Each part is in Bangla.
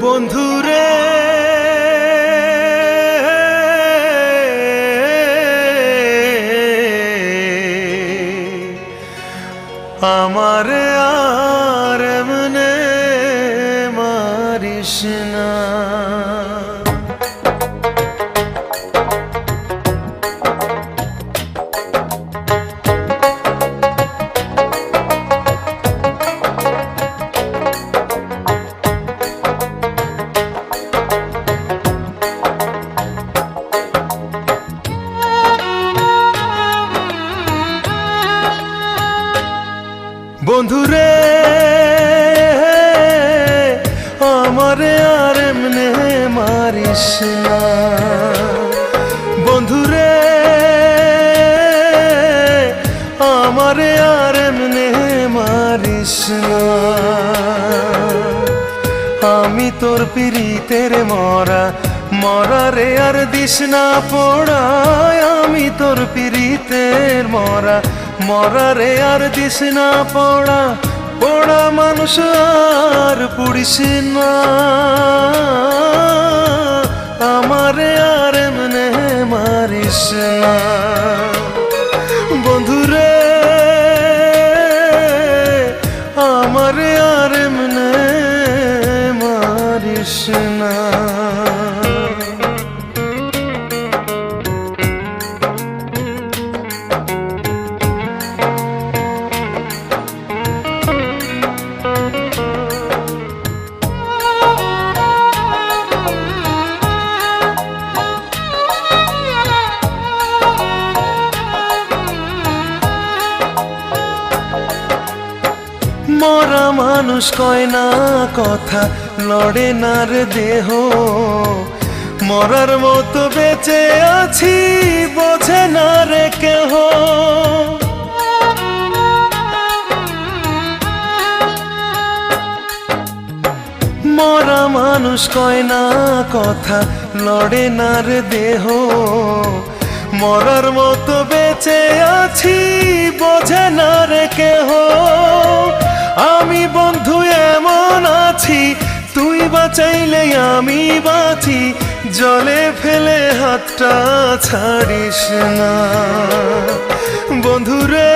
বন্ধুরে আমারে আর এমনে মারিস না। বন্ধুরে আমারে আর এমনে মারিস না। বন্ধুরে আমারে আর এমনে মারিস না। আমি তোর পিরিতের মরা মরারে আর দিস না পোড়ায়। আমি তোর পিরিতের মরা মরারে আর দিস না পোড়া। পোড়া মানুষ আর পুড়িস না। আমারে আর এমনে মারিস না। বন্ধুরে আমারে আর এমনে মারিস না। মরা মানুষ কয় না কথা, লড়ে না রে দেহ। মরার মতো বেঁচে আছি বোঝে না রে কেহ। মরা মানুষ কয় না কথা, লড়ে না রে দেহ। মরার মতো বেঁচে আছি বোঝে না রে কেহ। আমি বন্ধু এমন আছি, তুই বাঁচাইলে আমি বাঁচি। জলে ফেলে হাতটা ছাড়িস না। বন্ধুরে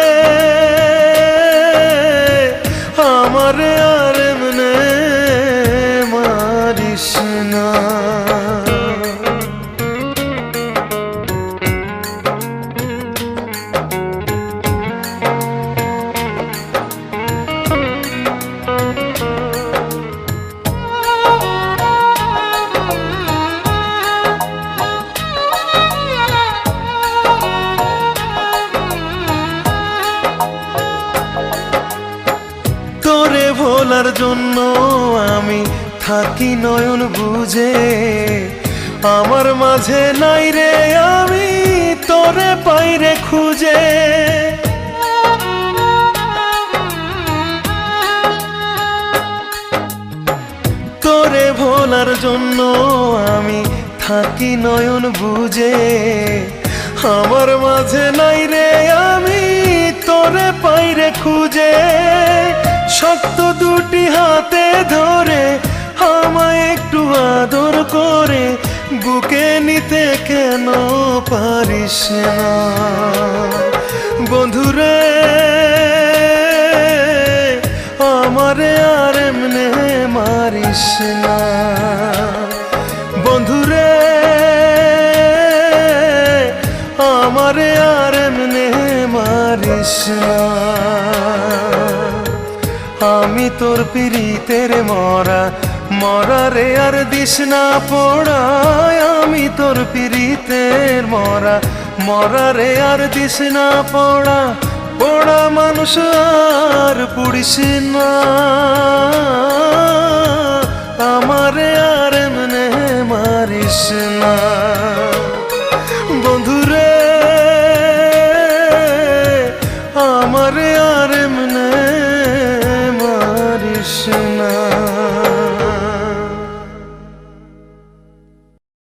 আমারে আর এমনে মারিস না। তোরে ভোলার জন্য আমি থাকি নয়ন বুঝে। আমার মাঝে নাই রে আমি তোরে পাইরে খুঁজে। তোরে ভোলার জন্য আমি থাকি নয়ন বুঝে। আমার মাঝে নাই রে আমি তোরে পাইরে খুঁজে। শক্ত দুটি হাতে ধরে আমায় একটু আদর করে বুকে নিতে কেন পারিস না। বন্ধুরে আমারে আর এমনে মারিস না। বন্ধুরে আমারে আর এমনে মারিস না। আমি তোর পিরিতের মরা মরারে আর দিস না পোড়ায়। আমি তোর পিরিতের মরা মরারে আর দিস না পোড়া। পোড়া মানুষ আর পুড়িস না। আমারে আর এমনে মারিস না। বন্ধুরে